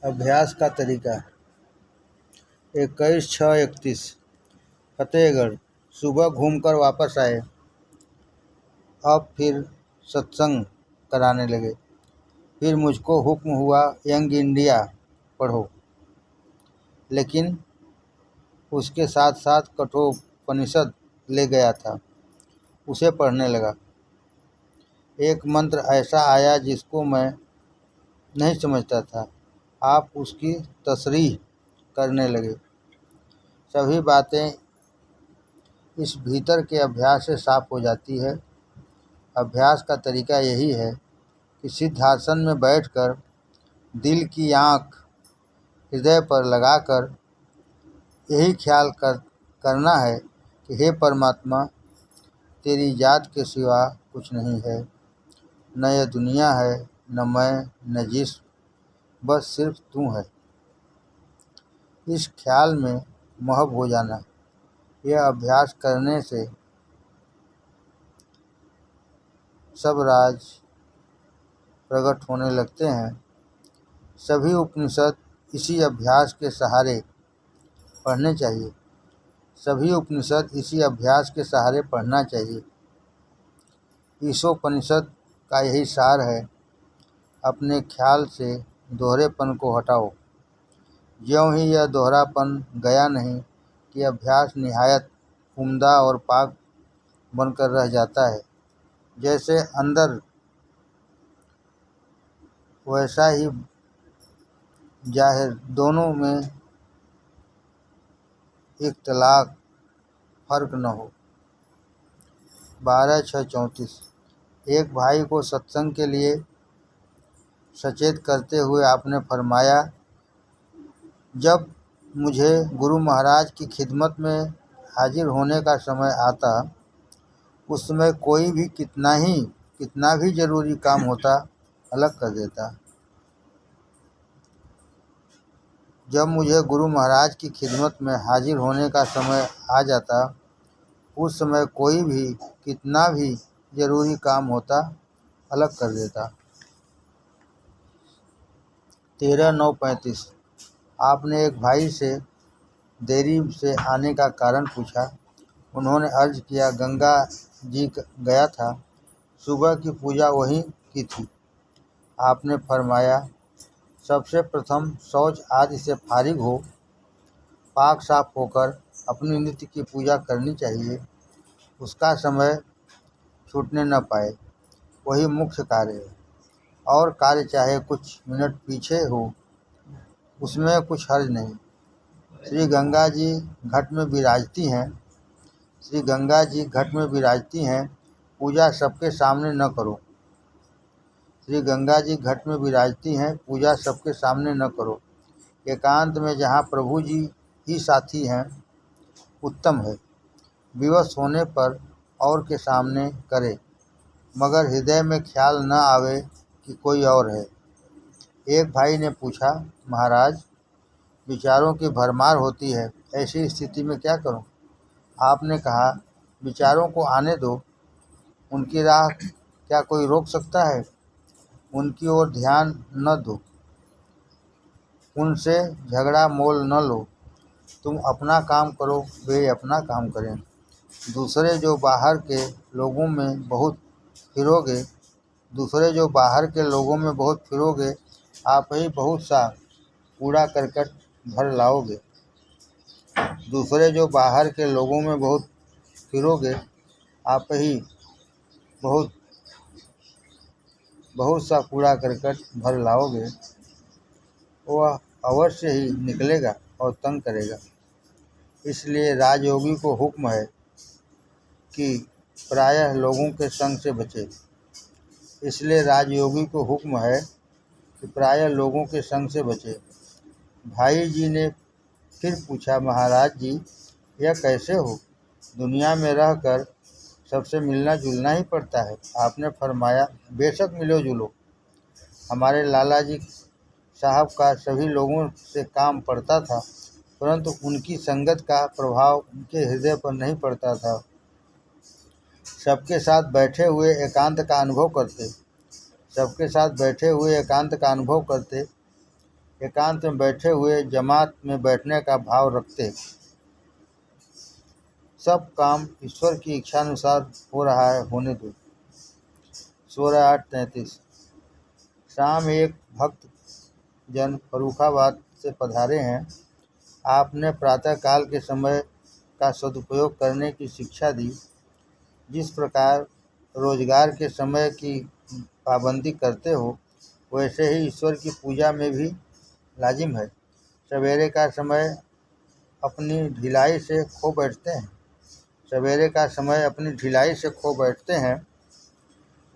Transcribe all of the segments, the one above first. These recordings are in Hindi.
अभ्यास का तरीका 21/6/31 फतेहगढ़। सुबह घूमकर वापस आए, अब फिर सत्संग कराने लगे। फिर मुझको हुक्म हुआ यंग इंडिया पढ़ो, लेकिन उसके साथ साथ कठोपनिषद ले गया था, उसे पढ़ने लगा। एक मंत्र ऐसा आया जिसको मैं नहीं समझता था। आप उसकी तशरीह करने लगे। सभी बातें इस भीतर के अभ्यास से साफ हो जाती है। अभ्यास का तरीका यही है कि सिद्धासन में बैठकर दिल की आँख हृदय पर लगाकर यही ख्याल करना है कि हे परमात्मा, तेरी जात के सिवा कुछ नहीं है। न यह दुनिया है, न मैं, न जिस्म, बस सिर्फ तू है। इस ख्याल में महव हो जाना। यह अभ्यास करने से सब राज प्रकट होने लगते हैं। सभी उपनिषद इसी अभ्यास के सहारे पढ़ने चाहिए। सभी उपनिषद इसी अभ्यास के सहारे पढ़ना चाहिए। ईशोपनिषद का यही सार है। अपने ख्याल से दोहरेपन को हटाओ। ज्यों ही यह दोहरापन गया नहीं कि अभ्यास निहायत उम्दा और पाक बनकर रह जाता है। जैसे अंदर वैसा ही जाहिर, दोनों में इख्तलाफ फर्क न हो। 12/6/34 एक भाई को सत्संग के लिए सचेत करते हुए आपने फरमाया, जब मुझे गुरु महाराज की खिदमत में हाजिर होने का समय आता, उस समय कोई भी कितना भी जरूरी काम होता अलग कर देता। जब मुझे गुरु महाराज की खिदमत में हाजिर होने का समय आ जाता, उस समय कोई भी कितना भी जरूरी काम होता अलग कर देता। 13/9/35 आपने एक भाई से देरी से आने का कारण पूछा। उन्होंने अर्ज किया, गंगा जी गया था, सुबह की पूजा वहीं की थी। आपने फरमाया, सबसे प्रथम शौच आदि से फारिग हो, पाक साफ होकर अपनी नित्य की पूजा करनी चाहिए। उसका समय छूटने न पाए, वही मुख्य कार्य है। और कार्य चाहे कुछ मिनट पीछे हो, उसमें कुछ हर्ज नहीं। श्री गंगा जी घट में विराजती हैं। श्री गंगा जी घट में विराजती हैं, पूजा सबके सामने न करो। श्री गंगा जी घट में विराजती हैं, पूजा सबके सामने न करो। एकांत में जहाँ प्रभु जी ही साथी हैं, उत्तम है। विवश होने पर और के सामने करे, मगर हृदय में ख्याल न आवे कि कोई और है। एक भाई ने पूछा, महाराज, विचारों की भरमार होती है, ऐसी स्थिति में क्या करूं? आपने कहा, विचारों को आने दो, उनकी राह क्या कोई रोक सकता है? उनकी ओर ध्यान न दो, उनसे झगड़ा मोल न लो। तुम अपना काम करो, वे अपना काम करें। दूसरे जो बाहर के लोगों में बहुत फिरोगे, आप ही बहुत सा कूड़ा करकट भर लाओगे। दूसरे जो बाहर के लोगों में बहुत फिरोगे, आप ही बहुत सा कूड़ा करकट भर लाओगे। वह अवश्य ही निकलेगा और तंग करेगा। इसलिए राजयोगी को हुक्म है कि प्रायः लोगों के संग से बचे। भाई जी ने फिर पूछा, महाराज जी, यह कैसे हो? दुनिया में रहकर सबसे मिलना जुलना ही पड़ता है। आपने फरमाया, बेशक मिलो जुलो। हमारे लाला जी साहब का सभी लोगों से काम पड़ता था, परंतु उनकी संगत का प्रभाव उनके हृदय पर नहीं पड़ता था। सबके साथ बैठे हुए एकांत का अनुभव करते। सबके साथ बैठे हुए एकांत का अनुभव करते, एकांत में बैठे हुए जमात में बैठने का भाव रखते। सब काम ईश्वर की इच्छानुसार हो रहा है, होने दो। 16:33। शाम एक भक्त जन फर्रुखाबाद से पधारे हैं। आपने प्रातःकाल के समय का सदुपयोग करने की शिक्षा दी। जिस प्रकार रोजगार के समय की पाबंदी करते हो, वैसे ही ईश्वर की पूजा में भी लाजिम है। सवेरे का समय अपनी ढिलाई से खो बैठते हैं, सवेरे का समय अपनी ढिलाई से खो बैठते हैं,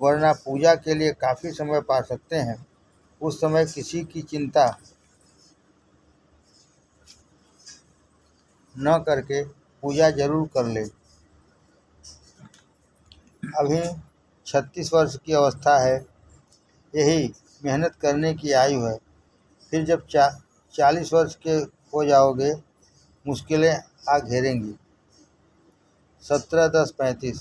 वरना पूजा के लिए काफ़ी समय पा सकते हैं। उस समय किसी की चिंता न करके पूजा जरूर कर ले। अभी 36 वर्ष की अवस्था है, यही मेहनत करने की आयु है। फिर जब 40 वर्ष के हो जाओगे, मुश्किलें आ घेरेंगी। 17:10-35।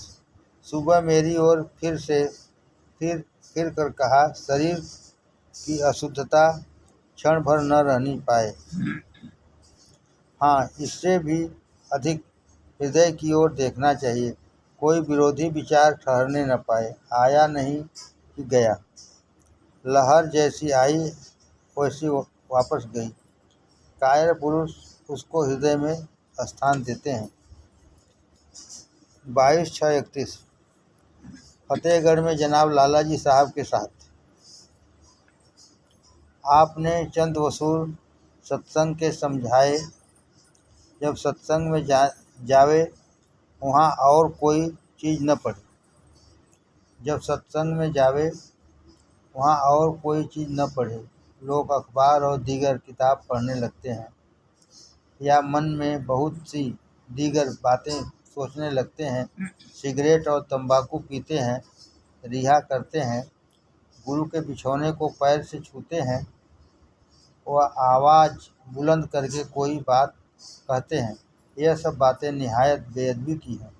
सुबह मेरी ओर फिर कर कहा, शरीर की अशुद्धता क्षण भर न रहनी पाए। हाँ, इससे भी अधिक हृदय की ओर देखना चाहिए। कोई विरोधी विचार ठहरने न पाए। आया नहीं कि गया, लहर जैसी आई वैसी वापस गई। कायर पुरुष उसको हृदय में स्थान देते हैं। 22/6/31। फतेहगढ़ में जनाब लालाजी साहब के साथ आपने चंद वसूल सत्संग के समझाए। जब सत्संग में जावे वहाँ और कोई चीज़ न पढ़े। जब सत्संग में जावे वहाँ और कोई चीज़ न पढ़े। लोग अखबार और दीगर किताब पढ़ने लगते हैं, या मन में बहुत सी दीगर बातें सोचने लगते हैं। सिगरेट और तंबाकू पीते हैं, रिहा करते हैं, गुरु के बिछौने को पैर से छूते हैं, वह आवाज़ बुलंद करके कोई बात कहते हैं। यह सब बातें निहायत बेअदबी की हैं।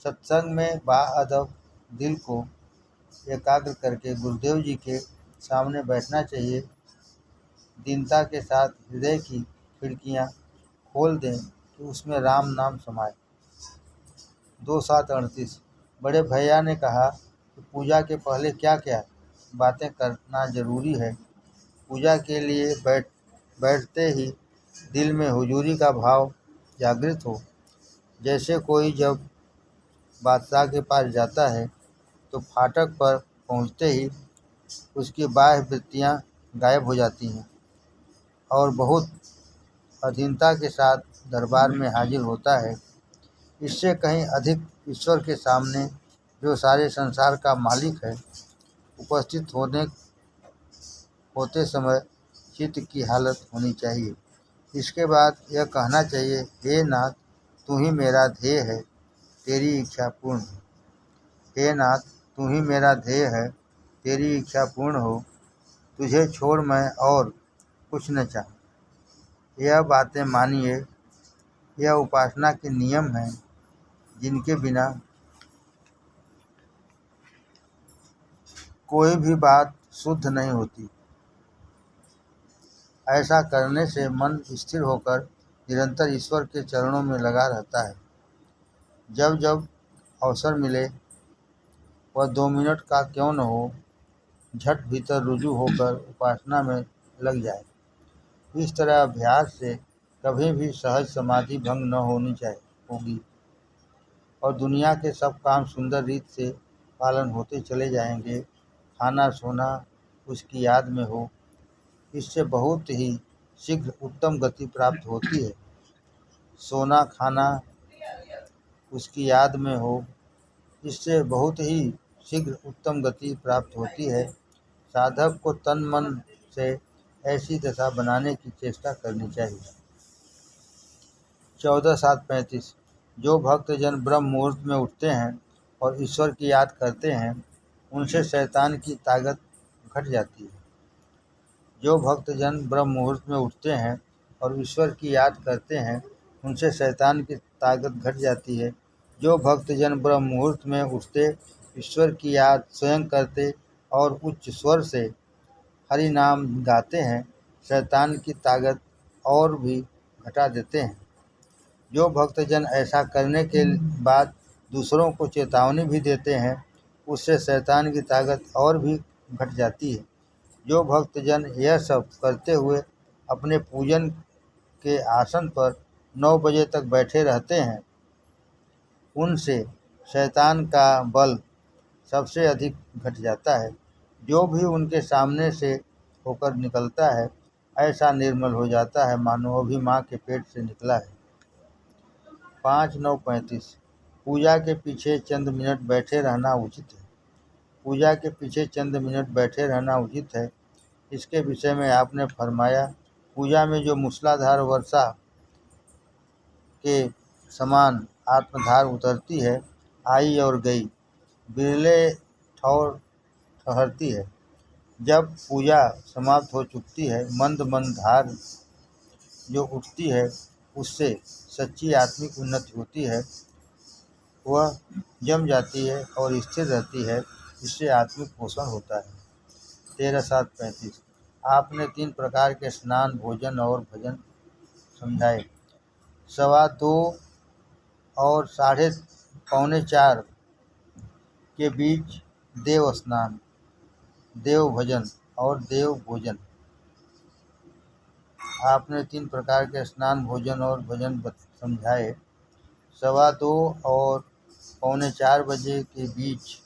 सत्संग में बाअदब दिल को एकाग्र करके गुरुदेव जी के सामने बैठना चाहिए। दीनता के साथ हृदय की खिड़कियाँ खोल दें कि उसमें राम नाम समाए। 2:7-38। बड़े भैया ने कहा कि पूजा के पहले क्या क्या बातें करना जरूरी है। पूजा के लिए बैठते ही दिल में हुजूरी का भाव जागृत हो। जैसे कोई जब बादशाह के पास जाता है तो फाटक पर पहुंचते ही उसकी बाह्य वृत्तियाँ गायब हो जाती हैं और बहुत अधीनता के साथ दरबार में हाजिर होता है। इससे कहीं अधिक ईश्वर के सामने, जो सारे संसार का मालिक है, उपस्थित होते समय चित्त की हालत होनी चाहिए। इसके बाद यह कहना चाहिए, हे नाथ, तू ही मेरा ध्येय है, तेरी इच्छा पूर्ण हो। हे नाथ, तू ही मेरा ध्येय है, तेरी इच्छा पूर्ण हो। तुझे छोड़ मैं और कुछ न चाहूँ। यह बातें मानिए। यह उपासना के नियम हैं, जिनके बिना कोई भी बात शुद्ध नहीं होती। ऐसा करने से मन स्थिर होकर निरंतर ईश्वर के चरणों में लगा रहता है। जब जब अवसर मिले, वह 2 मिनट का क्यों न हो, झट भीतर रुजू होकर उपासना में लग जाए। इस तरह अभ्यास से कभी भी सहज समाधि भंग न होगी और दुनिया के सब काम सुंदर रीत से पालन होते चले जाएंगे। खाना सोना उसकी याद में हो, इससे बहुत ही शीघ्र उत्तम गति प्राप्त होती है। सोना खाना उसकी याद में हो, इससे बहुत ही शीघ्र उत्तम गति प्राप्त होती है। साधक को तन मन से ऐसी दशा बनाने की चेष्टा करनी चाहिए। 14:7-35। जो भक्तजन ब्रह्म मुहूर्त में उठते हैं और ईश्वर की याद करते हैं, उनसे शैतान की ताकत घट जाती है। जो भक्तजन ब्रह्म मुहूर्त में उठते हैं और ईश्वर की याद करते हैं, उनसे शैतान की ताकत घट जाती है। जो भक्तजन ब्रह्म मुहूर्त में उठते, ईश्वर की याद स्वयं करते और उच्च स्वर से हरि नाम गाते हैं, शैतान की ताकत और भी घटा देते हैं। जो भक्तजन ऐसा करने के बाद दूसरों को चेतावनी भी देते हैं, उससे शैतान की ताकत और भी घट जाती है। जो भक्तजन यह सब करते हुए अपने पूजन के आसन पर 9 बजे तक बैठे रहते हैं, उनसे शैतान का बल सबसे अधिक घट जाता है। जो भी उनके सामने से होकर निकलता है, ऐसा निर्मल हो जाता है मानो वो भी माँ के पेट से निकला है। 5-9-35 पूजा के पीछे चंद मिनट बैठे रहना उचित है। पूजा के पीछे चंद मिनट बैठे रहना उचित है। इसके विषय में आपने फरमाया, पूजा में जो मूसलाधार वर्षा के समान आत्मधार उतरती है, आई और गई, बिरले ठौर ठहरती है। जब पूजा समाप्त हो चुकती है, मंद मंद धार जो उठती है, उससे सच्ची आत्मिक उन्नति होती है। वह जम जाती है और स्थिर रहती है। इससे आत्मिक पोषण होता है। 13-7-35 आपने 3 प्रकार के स्नान, भोजन और भजन समझाए। 2:15 और 3:45 के बीच देव स्नान, देव भजन और देव भोजन। आपने 3 प्रकार के स्नान, भोजन और भजन समझाए। 2:15 और 3:45 बजे के बीच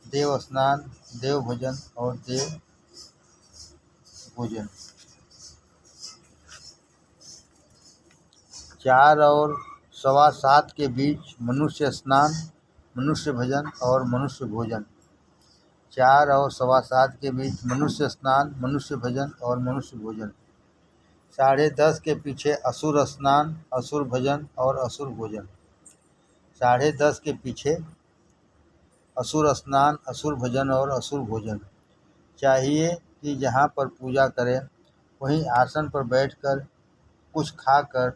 देव स्नान, देव भजन और देव भोजन। 4 और 7:15 के बीच मनुष्य स्नान, मनुष्य भजन और मनुष्य भोजन। 4 और 7:15 के बीच मनुष्य स्नान, मनुष्य भजन और मनुष्य भोजन। 10:30 के पीछे असुर स्नान, असुर भजन और असुर भोजन। 10:30 के पीछे असुर स्नान, असुर भजन और असुर भोजन। चाहिए कि जहाँ पर पूजा करें वहीं आसन पर बैठकर कुछ खाकर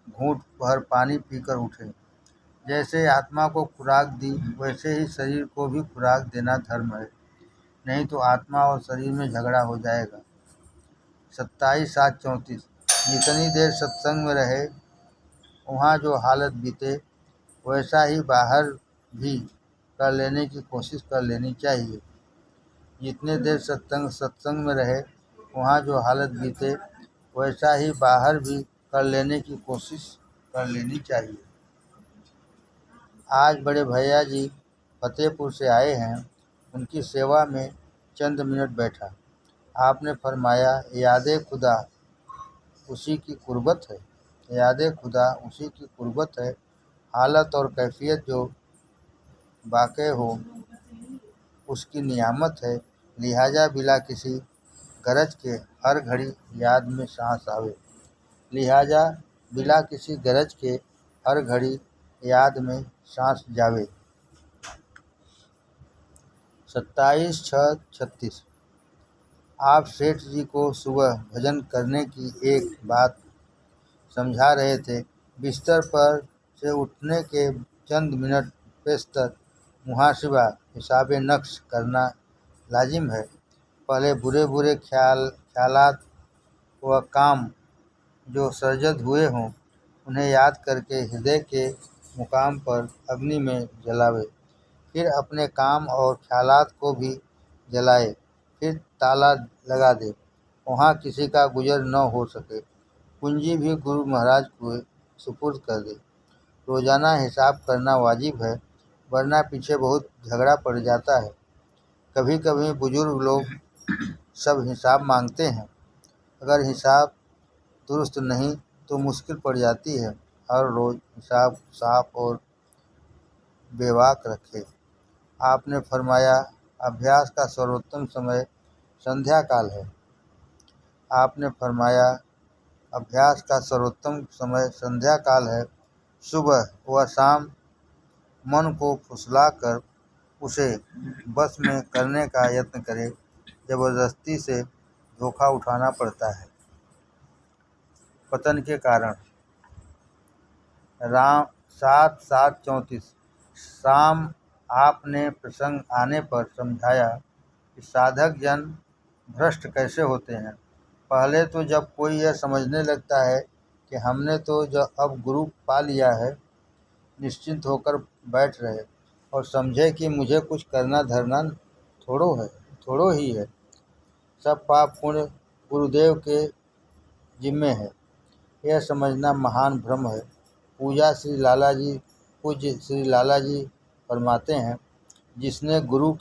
घूंट भर पानी पीकर उठें। जैसे आत्मा को खुराक दी, वैसे ही शरीर को भी खुराक देना धर्म है, नहीं तो आत्मा और शरीर में झगड़ा हो जाएगा। 27-7-34 जितनी देर सत्संग में रहे, वहाँ जो हालत बीते, वैसा ही बाहर भी कर लेने की कोशिश कर लेनी चाहिए। जितने देर सत्संग में रहे, वहाँ जो हालत बीते, वैसा ही बाहर भी कर लेने की कोशिश कर लेनी चाहिए। आज बड़े भैया जी फतेहपुर से आए हैं, उनकी सेवा में चंद मिनट बैठा। आपने फरमाया, याद खुदा उसी की कुर्बत है, याद खुदा उसी की कुर्बत है। हालत और कैफियत जो वाक़ई हो उसकी नियामत है, लिहाजा बिला किसी गरज के हर घड़ी याद में सांस आवे, लिहाजा बिला किसी गरज के हर घड़ी याद में सांस जावे। 27-6-36 आप सेठ जी को सुबह भजन करने की एक बात समझा रहे थे। बिस्तर पर से उठने के चंद मिनट पेशतर मुहासिबा हिसाब नक्श करना लाजिम है। पहले बुरे बुरे ख्यालात व काम जो सर्जद हुए हों, उन्हें याद करके हृदय के मुकाम पर अग्नि में जलावे। फिर अपने काम और ख्यालात को भी जलाए, फिर ताला लगा दे, वहाँ किसी का गुजर न हो सके। कुंजी भी गुरु महाराज को सुपुर्द कर दे। रोज़ाना हिसाब करना वाजिब है, वरना पीछे बहुत झगड़ा पड़ जाता है। कभी कभी बुजुर्ग लोग सब हिसाब मांगते हैं, अगर हिसाब दुरुस्त नहीं तो मुश्किल पड़ जाती है। हर रोज़ हिसाब साफ और बेबाक रखे। आपने फरमाया, अभ्यास का सर्वोत्तम समय संध्या काल है। आपने फरमाया, अभ्यास का सर्वोत्तम समय संध्या काल है। सुबह व शाम मन को फुसलाकर उसे बस में करने का यत्न करें, जबरदस्ती से धोखा उठाना पड़ता है। पतन के कारण। 7-7-34 शाम आपने प्रसंग आने पर समझाया, कि साधक जन भ्रष्ट कैसे होते हैं। पहले तो जब कोई यह समझने लगता है कि हमने तो जो अब गुरु पा लिया है, निश्चिंत होकर बैठ रहे और समझे कि मुझे कुछ करना धरना थोड़ो ही है। सब पाप पुण्य गुरुदेव के जिम्मे है, यह समझना महान भ्रम है। पूज्य श्री लाला जी फरमाते हैं, जिसने गुरु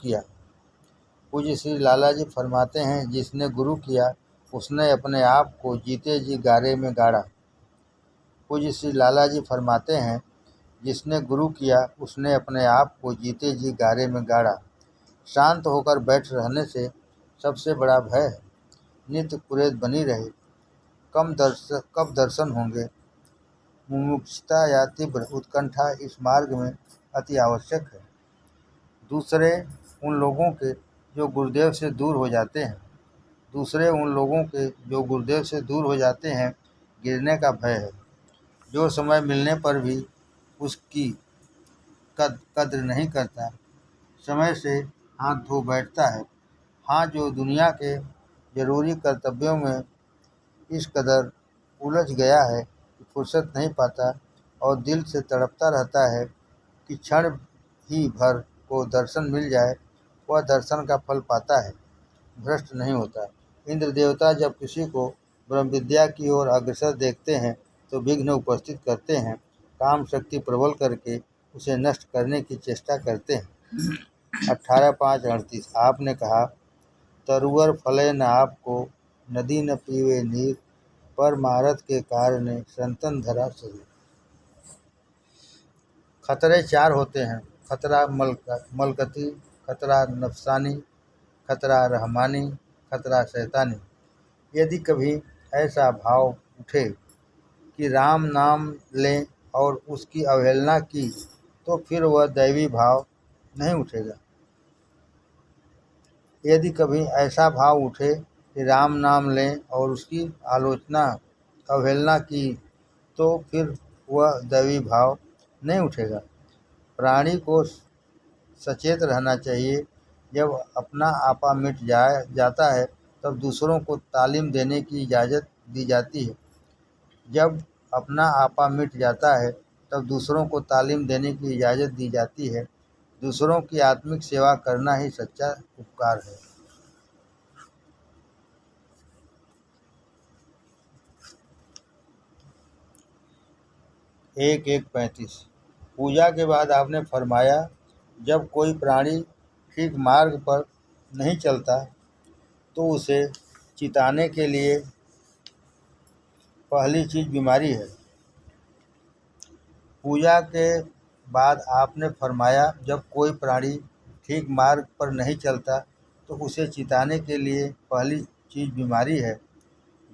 किया उसने अपने आप को जीते जी गारे में गाड़ा। पूज्य श्री लाला जी फरमाते हैं, जिसने गुरु किया उसने अपने आप को जीते जी गारे में गाड़ा। शांत होकर बैठ रहने से सबसे बड़ा भय है। नित्य कुरेद बनी रहे। कब दर्शन होंगे। मुमुक्षुता या तीव्र उत्कंठा इस मार्ग में अति आवश्यक है। दूसरे उन लोगों के जो गुरुदेव से दूर हो जाते हैं गिरने का भय है। जो समय मिलने पर भी उसकी कद्र नहीं करता, समय से हाथ धो बैठता है। हाँ, जो दुनिया के जरूरी कर्तव्यों में इस कदर उलझ गया है कि फुर्सत नहीं पाता और दिल से तड़पता रहता है कि क्षण ही भर को दर्शन मिल जाए, वह दर्शन का फल पाता है, भ्रष्ट नहीं होता। इंद्र देवता जब किसी को ब्रह्म विद्या की ओर अग्रसर देखते हैं तो विघ्न उपस्थित करते हैं, काम शक्ति प्रबल करके उसे नष्ट करने की चेष्टा करते हैं। 18/5/38 आपने कहा, तरुवर फले न आपको, नदी न पीवे नीर, पर मारत के कारणे संतन धरा शरीर। खतरे 4 होते हैं, खतरा मलकती, खतरा नफसानी, खतरा रहमानी, खतरा शैतानी। यदि कभी ऐसा भाव उठे कि राम नाम लें और उसकी अवहेलना की तो फिर वह दैवी भाव नहीं उठेगा। यदि कभी ऐसा भाव उठे कि राम नाम लें और उसकी अवहेलना की तो फिर वह दैवी भाव नहीं उठेगा। प्राणी को सचेत रहना चाहिए। जब अपना आपा मिट जाता है तब दूसरों को तालीम देने की इजाज़त दी जाती है। दूसरों की आत्मिक सेवा करना ही सच्चा उपकार है। 1-1-35 पूजा के बाद आपने फरमाया, जब कोई प्राणी ठीक मार्ग पर नहीं चलता तो उसे चिताने के लिए पहली चीज़ बीमारी है। पूजा के बाद आपने फरमाया, जब कोई प्राणी ठीक मार्ग पर नहीं चलता तो उसे चिताने के लिए पहली चीज़ बीमारी है,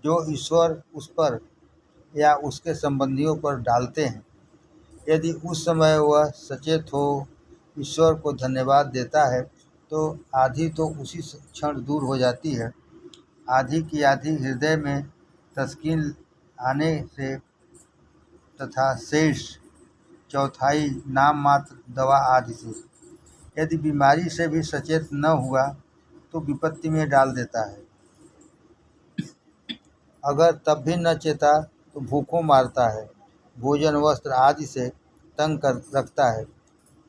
जो ईश्वर उस पर या उसके संबंधियों पर डालते हैं। यदि उस समय वह सचेत हो, ईश्वर को धन्यवाद देता है तो आधी तो उसी क्षण दूर हो जाती है। आधी की आधी हृदय में तस्कीन आने से तथा शेष चौथाई नाम मात्र दवा आदि से। यदि बीमारी से भी सचेत न हुआ तो विपत्ति में डाल देता है। अगर तब भी न चेता तो भूखों मारता है, भोजन वस्त्र आदि से तंग कर रखता है,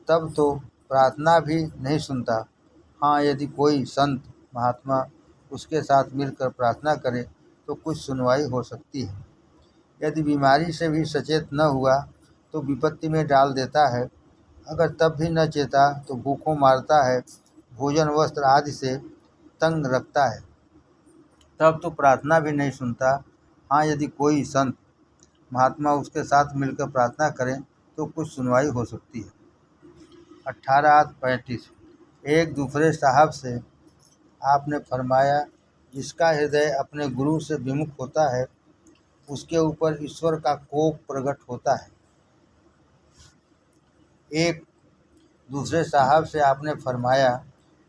तब तो प्रार्थना भी नहीं सुनता। हाँ, यदि कोई संत महात्मा उसके साथ मिलकर प्रार्थना करे तो कुछ सुनवाई हो सकती है। यदि बीमारी से भी सचेत न हुआ तो विपत्ति में डाल देता है। अगर तब भी न चेता तो भूखों मारता है, भोजन वस्त्र आदि से तंग रखता है, तब तो प्रार्थना भी नहीं सुनता। हाँ, यदि कोई संत महात्मा उसके साथ मिलकर प्रार्थना करें तो कुछ सुनवाई हो सकती है। 18-35 एक दूसरे साहब से आपने फरमाया, जिसका हृदय अपने गुरु से विमुख होता है उसके ऊपर ईश्वर का कोप प्रकट होता है। एक दूसरे साहब से आपने फरमाया,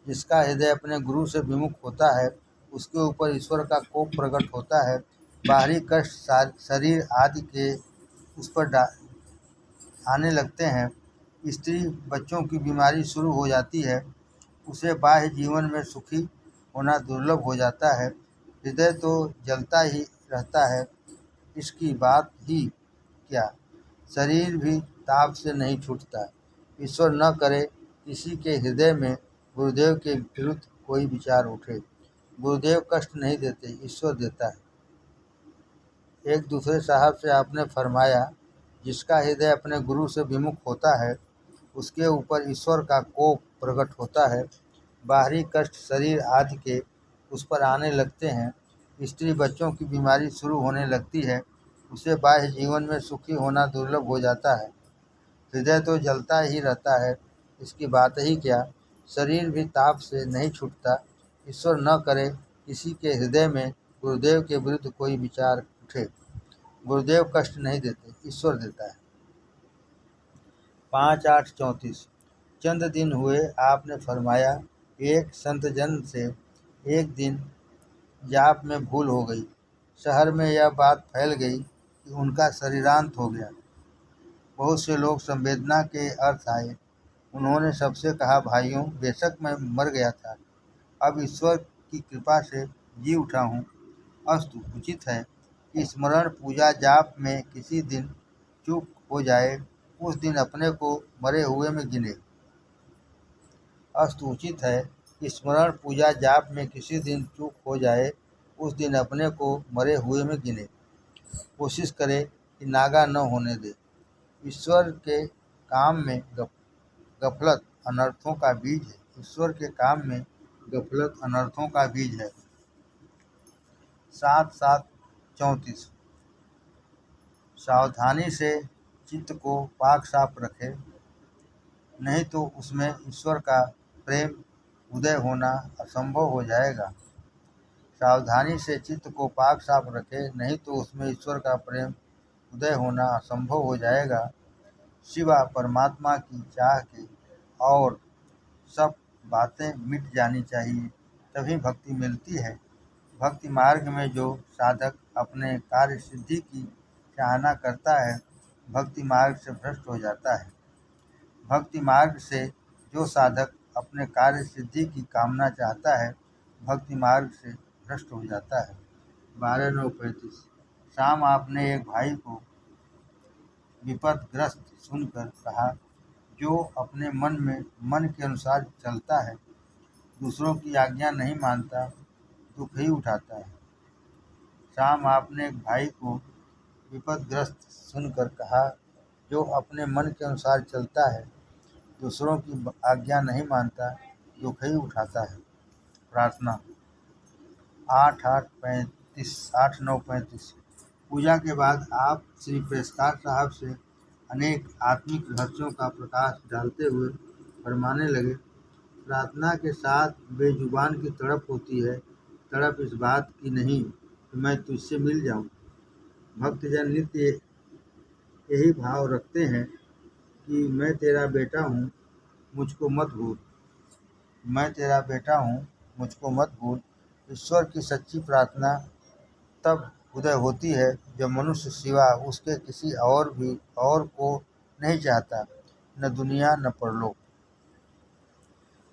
जिसका हृदय अपने गुरु से विमुख होता है उसके ऊपर ईश्वर का कोप प्रकट होता है। बाहरी कष्ट शरीर आदि के उस पर आने लगते हैं। स्त्री बच्चों की बीमारी शुरू हो जाती है। उसे बाह्य जीवन में सुखी होना दुर्लभ हो जाता है। हृदय तो जलता ही रहता है, इसकी बात ही क्या। शरीर भी ताप से नहीं छूटता। ईश्वर न करे किसी के हृदय में गुरुदेव के विरुद्ध कोई विचार उठे। गुरुदेव कष्ट नहीं देते, ईश्वर देता है। एक दूसरे साहब से आपने फरमाया, जिसका हृदय अपने गुरु से विमुख होता है उसके ऊपर ईश्वर का कोप प्रकट होता है। बाहरी कष्ट शरीर आदि के उस पर आने लगते हैं। स्त्री बच्चों की बीमारी शुरू होने लगती है। उसे बाह्य जीवन में सुखी होना दुर्लभ हो जाता है। हृदय तो जलता ही रहता है, इसकी बात ही क्या। शरीर भी ताप से नहीं छूटता। ईश्वर न करे किसी के हृदय में गुरुदेव के विरुद्ध कोई विचार उठे। गुरुदेव कष्ट नहीं देते, ईश्वर देता है। 5/8/34। चंद दिन हुए आपने फरमाया, एक संत जन से एक दिन जाप में भूल हो गई। शहर में यह बात फैल गई कि उनका शरीरांत हो गया। बहुत से लोग संवेदना के अर्थ आए। उन्होंने सबसे कहा, भाइयों, बेशक मैं मर गया था, अब ईश्वर की कृपा से जी उठा हूँ। अस्तु, उचित है कि स्मरण पूजा जाप में किसी दिन चूक हो जाए, उस दिन अपने को मरे हुए में गिने। अस्तु, उचित है कि स्मरण पूजा जाप में किसी दिन चूक हो जाए, उस दिन अपने को मरे हुए में गिने। कोशिश करे कि नागा न होने दे। ईश्वर के काम में गफलत अनर्थों का बीज है। ईश्वर के काम में गफलत अनर्थों का बीज है। 7/7/34। सावधानी से चित्त को पाक साफ रखे, नहीं तो उसमें ईश्वर का प्रेम उदय होना असंभव हो जाएगा। सावधानी से चित्त को पाक साफ रखे, नहीं तो उसमें ईश्वर का प्रेम उदय होना असंभव हो जाएगा। सिवा परमात्मा की चाह के और सब बातें मिट जानी चाहिए, तभी भक्ति मिलती है। भक्ति मार्ग में जो साधक अपने कार्य सिद्धि की चाहना करता है, भक्ति मार्ग से भ्रष्ट हो जाता है। भक्ति मार्ग से जो साधक अपने कार्य सिद्धि की कामना चाहता है, भक्ति मार्ग से भ्रष्ट हो जाता है। 12/9/35। शाम आपने एक भाई को विपदग्रस्त सुनकर कहा, जो अपने मन के अनुसार चलता है, दूसरों की आज्ञा नहीं मानता, दुख ही उठाता है। शाम आपने एक भाई को विपदग्रस्त सुनकर कहा, जो अपने मन के अनुसार चलता है, दूसरों की आज्ञा नहीं मानता, दुख ही उठाता है। प्रार्थना। 8/8/35। पूजा के बाद आप श्री पेशकार साहब से अनेक आत्मिक रहस्यों का प्रकाश डालते हुए फरमाने लगे, प्रार्थना के साथ बेजुबान की तड़प होती है। तड़प इस बात की नहीं कि मैं तुझसे मिल जाऊं। भक्तजन नित्य यही भाव रखते हैं कि मैं तेरा बेटा हूँ, मुझको मत भूल। मैं तेरा बेटा हूँ, मुझको मत भूल। ईश्वर की सच्ची प्रार्थना तब उदय होती है जब मनुष्य सिवा उसके किसी और को नहीं चाहता, न दुनिया न परलोक।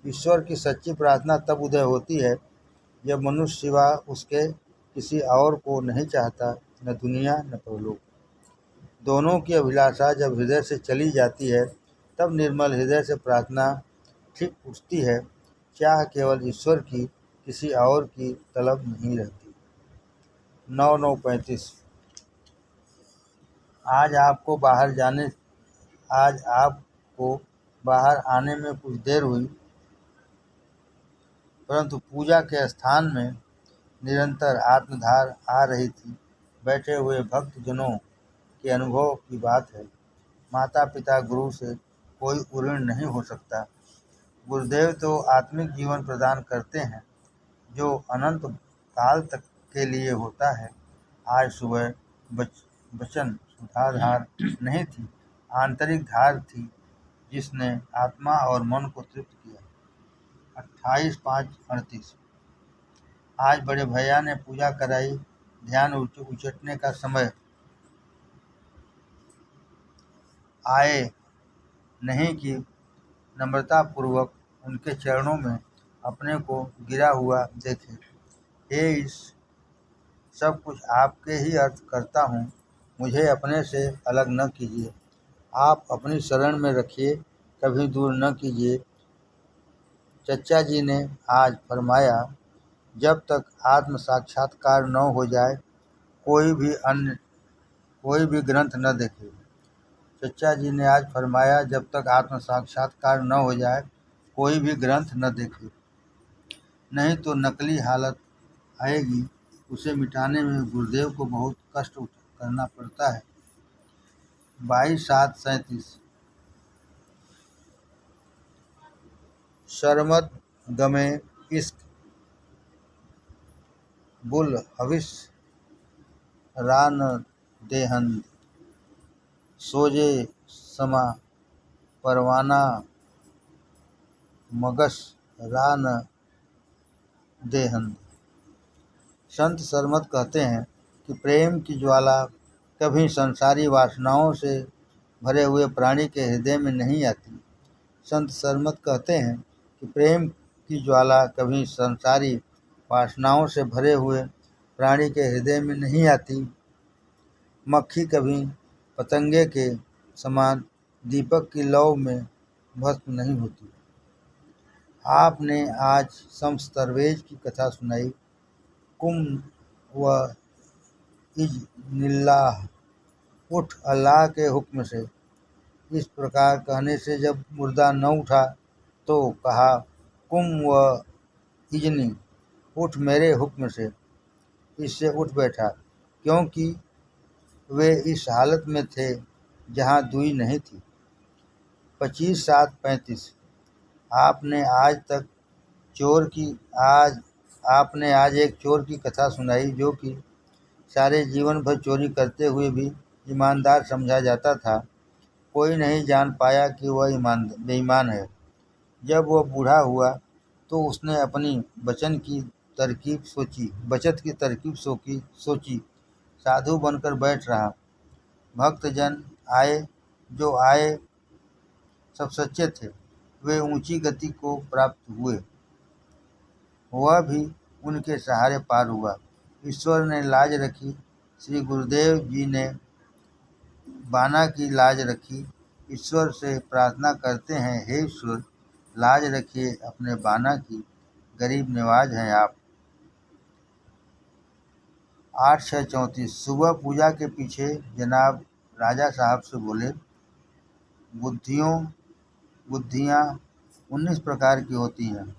ईश्वर की सच्ची प्रार्थना तब उदय होती है जब मनुष्य सिवा उसके किसी और को नहीं चाहता, न दुनिया न परलोक। दोनों की अभिलाषा जब हृदय से चली जाती है, तब निर्मल हृदय से प्रार्थना ठीक उठती है। चाह केवल ईश्वर की, किसी और की तलब नहीं रहती। 9/9/35। आज आपको बाहर आने में कुछ देर हुई, परंतु पूजा के स्थान में निरंतर आत्मधार आ रही थी। बैठे हुए भक्त जनों के अनुभव की बात है। माता पिता गुरु से कोई ऋण नहीं हो सकता। गुरुदेव तो आत्मिक जीवन प्रदान करते हैं, जो अनंत काल तक के लिए होता है। आज सुबह वचन सुधाधार नहीं थी, आंतरिक धार थी, जिसने आत्मा और मन को तृप्त किया। 28/5/38। आज बड़े भैया ने पूजा कराई। ध्यान उचटने का समय आए नहीं कि नम्रतापूर्वक उनके चरणों में अपने को गिरा हुआ देखे। हे इस सब कुछ आपके ही अर्थ करता हूँ, मुझे अपने से अलग न कीजिए। आप अपनी शरण में रखिए, कभी दूर न कीजिए। चचा जी ने आज फरमाया, जब तक आत्म साक्षात्कार न हो जाए कोई भी ग्रंथ न देखे। चचा जी ने आज फरमाया, जब तक आत्म साक्षात्कार न हो जाए कोई भी ग्रंथ न देखे, नहीं तो नकली हालत आएगी। उसे मिटाने में गुरुदेव को बहुत कष्ट करना पड़ता है। 22/7/37 शरमद गमे इश्क बुल हविस रान देहंद सोजे समा परवाना मगस रान देहंद। संत सरमद कहते हैं कि प्रेम की ज्वाला कभी संसारी वासनाओं से भरे हुए प्राणी के हृदय में नहीं आती। संत सरमद कहते हैं कि प्रेम की ज्वाला कभी संसारी वासनाओं से भरे हुए प्राणी के हृदय में नहीं आती। मक्खी कभी पतंगे के समान दीपक की लौ में भस्म नहीं होती। आपने आज शम्स दरवेश की कथा सुनाई। कुम व इज़्निल्लाह, उठ अल्लाह के हुक्म से। इस प्रकार कहने से जब मुर्दा न उठा तो कहा, कुम व इज़्नी, उठ मेरे हुक्म से। इससे उठ बैठा, क्योंकि वे इस हालत में थे जहाँ दुई नहीं थी। 25/7/35 आपने आज एक चोर की कथा सुनाई, जो कि सारे जीवन भर चोरी करते हुए भी ईमानदार समझा जाता था। कोई नहीं जान पाया कि वह बेईमान है। जब वह बूढ़ा हुआ तो उसने अपनी बचत की तरकीब सोची। साधु बनकर बैठ रहा। भक्तजन जो आए सब सच्चे थे। वे ऊंची गति को प्राप्त हुए। वह भी उनके सहारे पार हुआ। ईश्वर ने लाज रखी। श्री गुरुदेव जी ने बाना की लाज रखी। ईश्वर से प्रार्थना करते हैं, हे ईश्वर, लाज रखिए अपने बाना की, गरीब नवाज हैं आप। 8/6/34 सुबह पूजा के पीछे जनाब राजा साहब से बोले, बुद्धियाँ 19 प्रकार की होती हैं।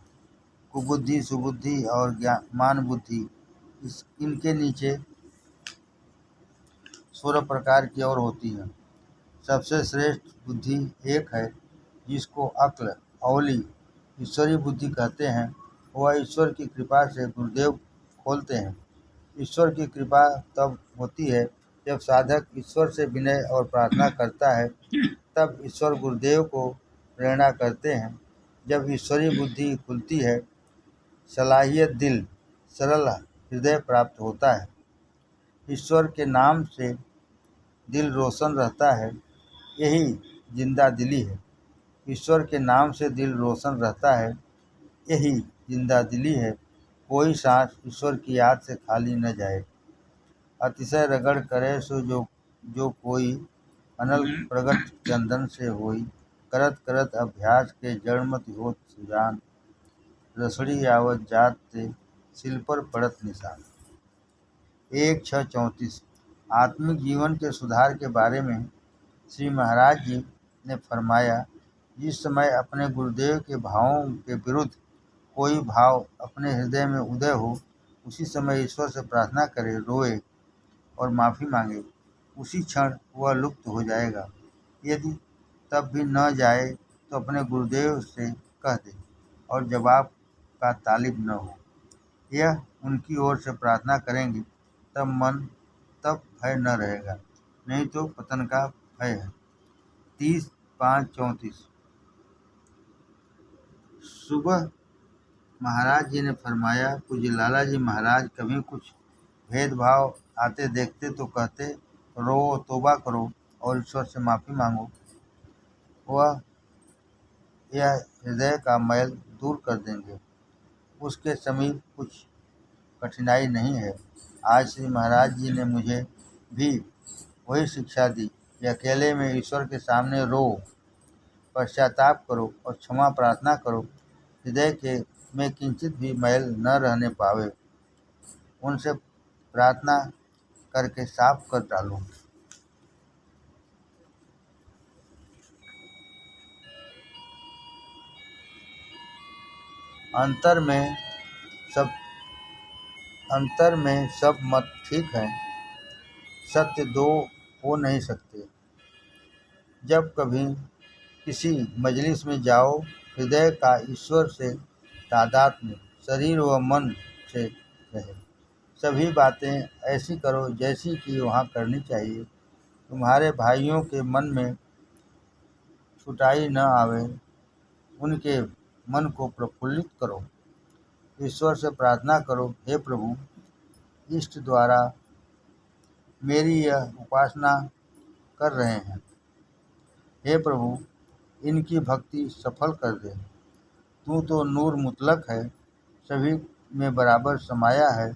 कुबुद्धि, सुबुद्धि और मान बुद्धि। इनके नीचे 16 प्रकार की और होती हैं। सबसे श्रेष्ठ बुद्धि एक है, जिसको अक्ल, औली, ईश्वरी बुद्धि कहते हैं। वह ईश्वर की कृपा से गुरुदेव खोलते हैं। ईश्वर की कृपा तब होती है जब साधक ईश्वर से विनय और प्रार्थना करता है, तब ईश्वर गुरुदेव को प्रेरणा करते हैं। जब ईश्वरी बुद्धि खुलती है, सलाहियत दिल, सरल हृदय प्राप्त होता है। ईश्वर के नाम से दिल रोशन रहता है, यही जिंदा दिली है। ईश्वर के नाम से दिल रोशन रहता है, यही जिंदा दिली है। कोई सांस ईश्वर की याद से खाली न जाए। अतिशय रगड़ करे सो जो कोई, अनल प्रगट चंदन से होई। करत करत अभ्यास के जड़मत होत सुजान। रसड़ी आवत जात ते सिल पर पड़त निशान। 1/6/34 आत्मिक जीवन के सुधार के बारे में श्री महाराज जी ने फरमाया, जिस समय अपने गुरुदेव के भावों के विरुद्ध कोई भाव अपने हृदय में उदय हो, उसी समय ईश्वर से प्रार्थना करे, रोए और माफ़ी मांगे। उसी क्षण वह लुप्त हो जाएगा। यदि तब भी न जाए तो अपने गुरुदेव से कह दे और जवाब का तालिब न हो। यह उनकी ओर से प्रार्थना करेंगे तब भय न रहेगा, नहीं तो पतन का भय है। 30/5/34 सुबह महाराज जी ने फरमाया, पूज्य लाला जी महाराज कभी कुछ भेदभाव आते देखते तो कहते, रो, तौबा करो और ईश्वर से माफ़ी मांगो। वह यह हृदय का मैल दूर कर देंगे। उसके समीप कुछ कठिनाई नहीं है। आज श्री महाराज जी ने मुझे भी वही शिक्षा दी कि अकेले में ईश्वर के सामने रो, पश्चाताप करो और क्षमा प्रार्थना करो। हृदय के में किंचित भी मैल न रहने पावे, उनसे प्रार्थना करके साफ कर डालो। अंतर में सब मत ठीक है, सत्य दो हो नहीं सकते। जब कभी किसी मजलिस में जाओ, हृदय का ईश्वर से तादात्म्य शरीर व मन से रहे। सभी बातें ऐसी करो जैसी कि वहाँ करनी चाहिए। तुम्हारे भाइयों के मन में छुटाई न आवे, उनके मन को प्रफुल्लित करो। ईश्वर से प्रार्थना करो, हे प्रभु, इष्ट द्वारा मेरी यह उपासना कर रहे हैं। हे प्रभु, इनकी भक्ति सफल कर दे। तू तो नूर मुतलक है, सभी में बराबर समाया है।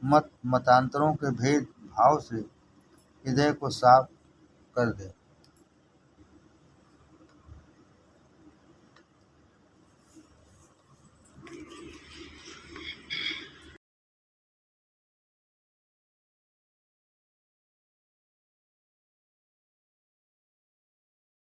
मतांतरों के भेद भाव से हृदय को साफ कर दे।